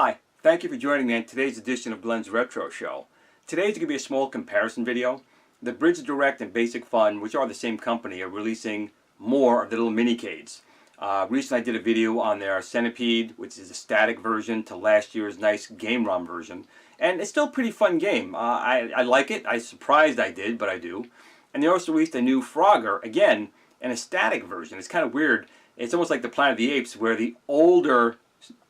Hi, thank you for joining me on today's edition of Glen's Retro Show. Today's going to be a small comparison video. The Bridge Direct and Basic Fun, which are the same company, are releasing more of the little mini-cades. Recently I did a video on their Centipede, which is a static version to last year's nice Game ROM version. And it's still a pretty fun game. I like it. I'm surprised I did, but I do. And they also released a new Frogger, again, in a static version. It's kind of weird. It's almost like the Planet of the Apes, where the older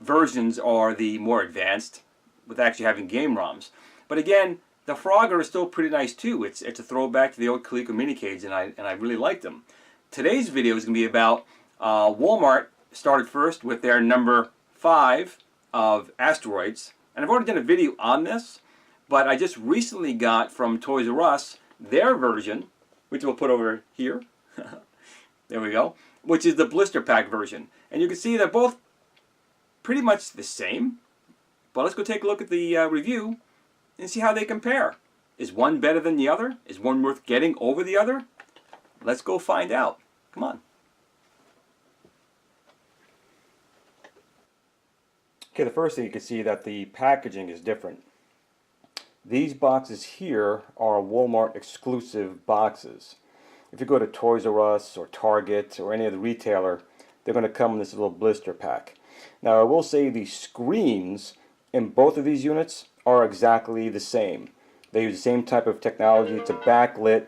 versions are the more advanced, with actually having game ROMs. But again, the Frogger is still pretty nice too. It's a throwback to the old Coleco minicades, and I really like them. Today's video is going to be about Wal-Mart. Started first with their number 5 of Asteroids, and I've already done a video on this, but I just recently got from Toys R Us their version, which we'll put over here. There we go. Which is the blister pack version, and you can see they're both pretty much the same. But let's go take a look at the review and see how they compare. Is one better than the other? Is one worth getting over the other? Let's go find out. Come on. Okay, the first thing you can see that the packaging is different. These boxes here are Wal-Mart exclusive boxes. If you go to Toys R Us or Target or any other retailer, they're going to come in this little blister pack. Now I will say the screens in both of these units are exactly the same. They use the same type of technology. It's a backlit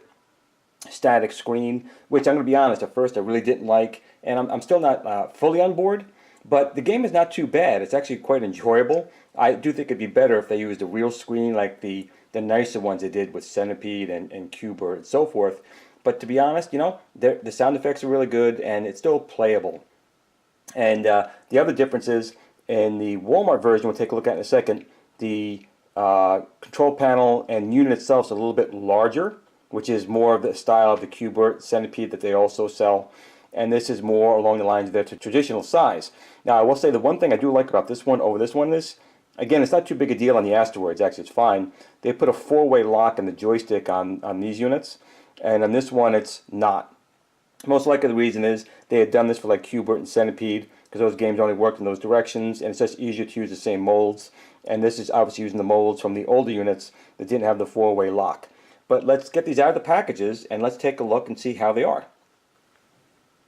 static screen, which I'm going to be honest, at first I really didn't like, and I'm still not fully on board, but the game is not too bad. It's actually quite enjoyable. I do think it'd be better if they used a real screen like the nicer ones they did with Centipede and Q*bert and so forth. But to be honest, you know, the sound effects are really good and it's still playable. And the other difference is in the Wal-Mart version, we'll take a look at in a second, the control panel and unit itself is a little bit larger, which is more of the style of the Q*bert Centipede that they also sell. And this is more along the lines of their traditional size. Now I will say the one thing I do like about this one over this one is, again, it's not too big a deal on the Asteroids, actually it's fine. They put a 4-way lock in the joystick on these units, and on this one it's not. Most likely the reason is they had done this for like Q*bert and Centipede, because those games only worked in those directions, and it's just easier to use the same molds. And this is obviously using the molds from the older units that didn't have the 4-way lock. But let's get these out of the packages and let's take a look and see how they are.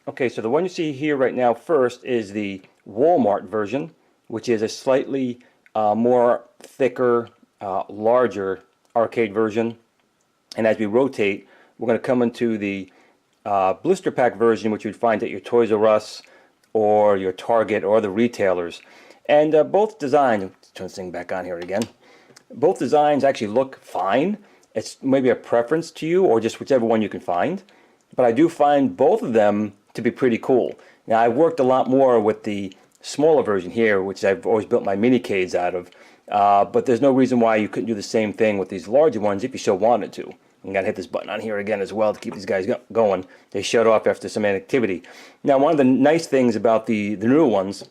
Okay, so the one you see here right now first is the Wal-Mart version, which is a slightly more thicker, larger arcade version. And as we rotate, we're going to come into the blister pack version, which you'd find at your Toys R Us or your Target or other retailers. And both designs, let's turn this thing back on here again, both designs actually look fine. It's maybe a preference to you or just whichever one you can find. But I do find both of them to be pretty cool. Now I've worked a lot more with the smaller version here, which I've always built my mini-cades out of. But there's no reason why you couldn't do the same thing with these larger ones if you so wanted to. I'm going to hit this button on here again as well to keep these guys going. They shut off after some activity. Now one of the nice things about the newer ones,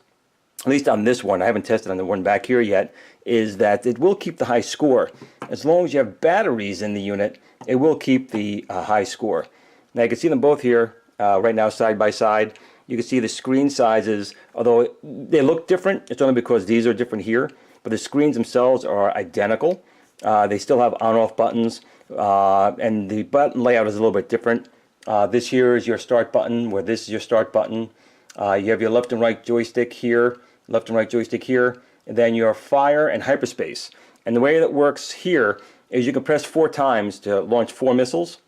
at least on this one, I haven't tested on the one back here yet, is that it will keep the high score. As long as you have batteries in the unit, it will keep the high score. Now you can see them both here right now side by side. You can see the screen sizes, although they look different, it's only because these are different here, but the screens themselves are identical. They still have on-off buttons, and the button layout is a little bit different. This here is your start button, where this is your start button. You have your left and right joystick here, left and right joystick here, and then your fire and hyperspace. And the way that works here is you can press 4 times to launch 4 missiles,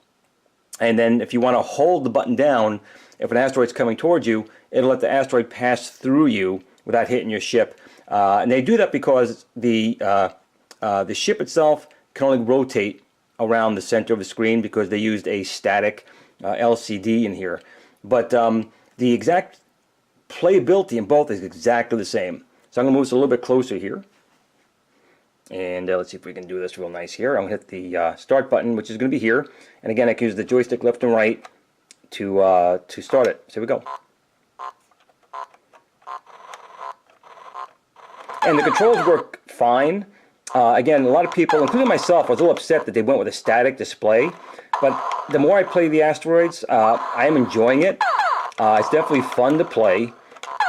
and then if you want to hold the button down, if an asteroid's coming towards you, it'll let the asteroid pass through you without hitting your ship. And they do that because the ship itself can only rotate around the center of the screen because they used a static LCD in here. But the exact playability in both is exactly the same. So I'm going to move this a little bit closer here. And let's see if we can do this real nice here. I'm going to hit the start button, which is going to be here. And again, I can use the joystick left and right to start it. So here we go. And the controls work fine. Again, a lot of people, including myself, I was a little upset that they went with a static display. But the more I play the Asteroids, I am enjoying it. It's definitely fun to play.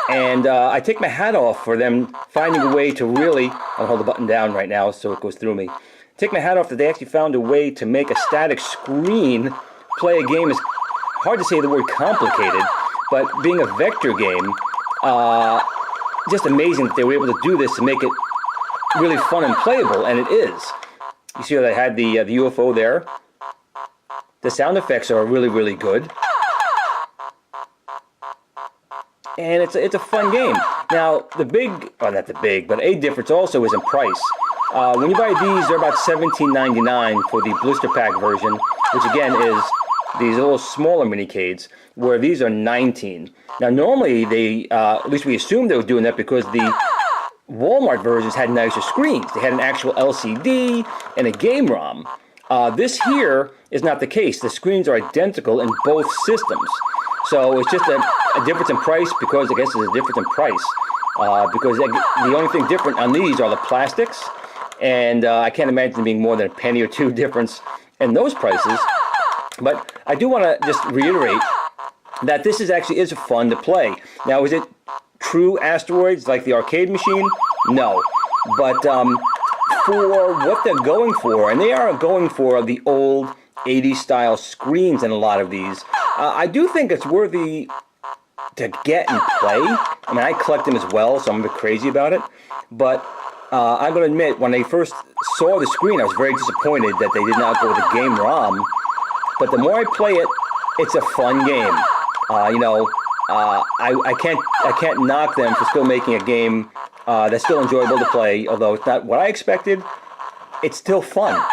And I take my hat off for them finding a way to really, I'll hold the button down right now so it goes through me. Take my hat off that they actually found a way to make a static screen play a game. Is hard to say the word complicated, but being a vector game, just amazing that they were able to do this and make it really fun and playable, and it is. You see that I had the UFO there. The sound effects are really, really good. And it's a fun game. Now, not the big, but a difference also is in price. When you buy these, they're about $17.99 for the blister pack version, which again is these little smaller mini-cades, where these are $19. Now, normally they, at least we assumed they were doing that because the Wal-Mart versions had nicer screens. They had an actual LCD and a game ROM. This here is not the case. The screens are identical in both systems. So it's just a difference in price because I guess there's a difference in price. Because the only thing different on these are the plastics. And I can't imagine there being more than a penny or two difference in those prices. But I do want to just reiterate that this is fun to play. Now, is it true Asteroids like the arcade machine? No. But for what they're going for, and they are going for the old 80s style screens in a lot of these, I do think it's worthy to get and play. I mean, I collect them as well, so I'm a bit crazy about it. But I'm going to admit, when I first saw the screen, I was very disappointed that they did not go with the game ROM. But the more I play it, it's a fun game. I can't knock them for still making a game that's still enjoyable to play. Although it's not what I expected, it's still fun.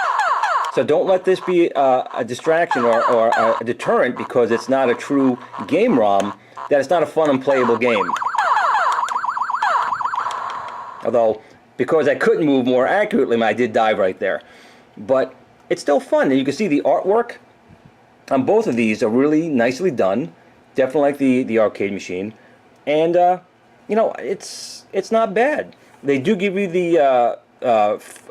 So don't let this be a distraction or a deterrent because it's not a true game ROM, that it's not a fun and playable game. Although, because I couldn't move more accurately, I did dive right there. But it's still fun, and you can see the artwork on both of these are really nicely done. Definitely like the arcade machine. And, it's not bad. They do give you the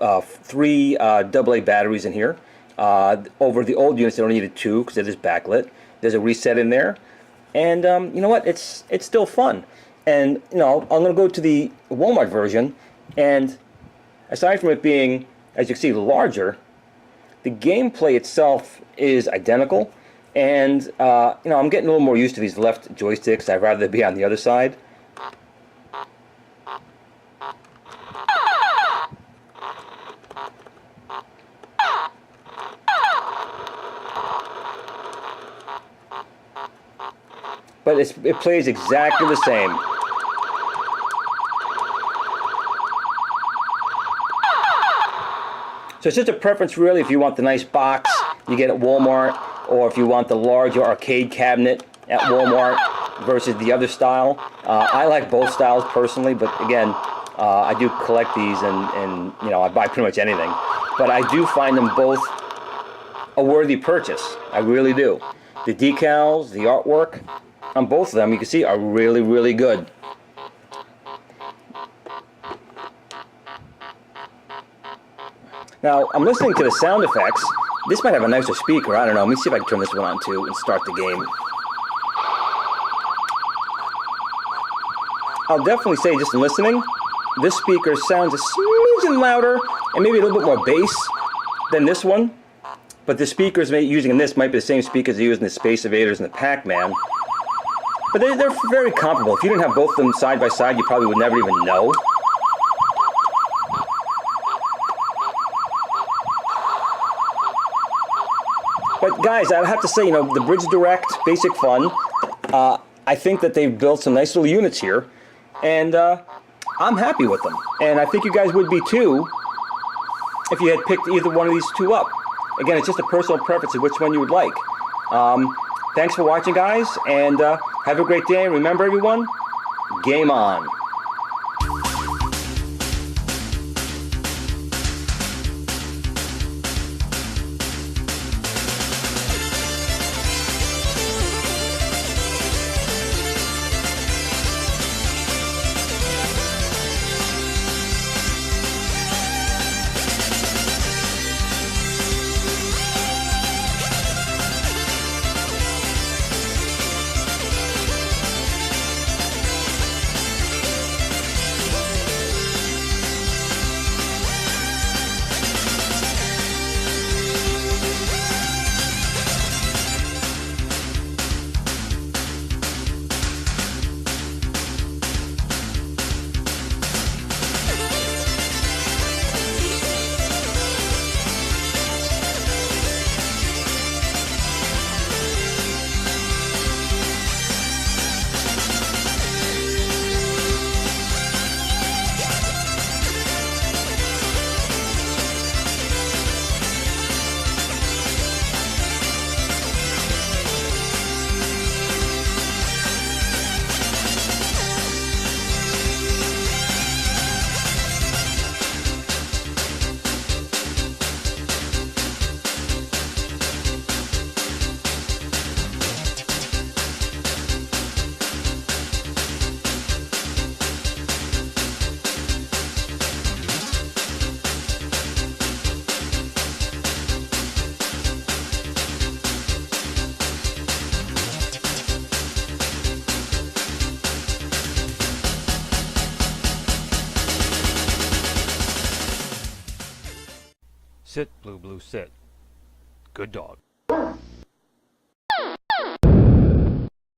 3 AA batteries in here. Over the old units, they only needed 2 because it is backlit. There's a reset in there. And, you know what? It's still fun. And, I'm going to go to the Wal-Mart version. And aside from it being, as you can see, larger, the gameplay itself is identical. And, I'm getting a little more used to these left joysticks. I'd rather be on the other side. But it plays exactly the same. So it's just a preference really if you want the nice box you get at Walmart, or if you want the larger arcade cabinet at Walmart versus the other style. I like both styles personally, but again, I do collect these and I buy pretty much anything. But I do find them both a worthy purchase. I really do. The decals, the artwork on both of them, you can see, are really, really good. Now, I'm listening to the sound effects. This might have a nicer speaker. I don't know. Let me see if I can turn this one on too and start the game. I'll definitely say, just in listening, this speaker sounds a smidgen louder and maybe a little bit more bass than this one. But the speakers using in this might be the same speakers they use in the Space Invaders and the Pac-Man. But they're very comparable. If you didn't have both of them side by side, you probably would never even know. But guys, I have to say, the Bridge Direct Basic Fun, I think that they've built some nice little units here, and I'm happy with them. And I think you guys would be too, if you had picked either one of these two up. Again, it's just a personal preference of which one you would like. Thanks for watching, guys, and have a great day. And remember, everyone, game on. Sit, Blue Blue, sit. Good dog.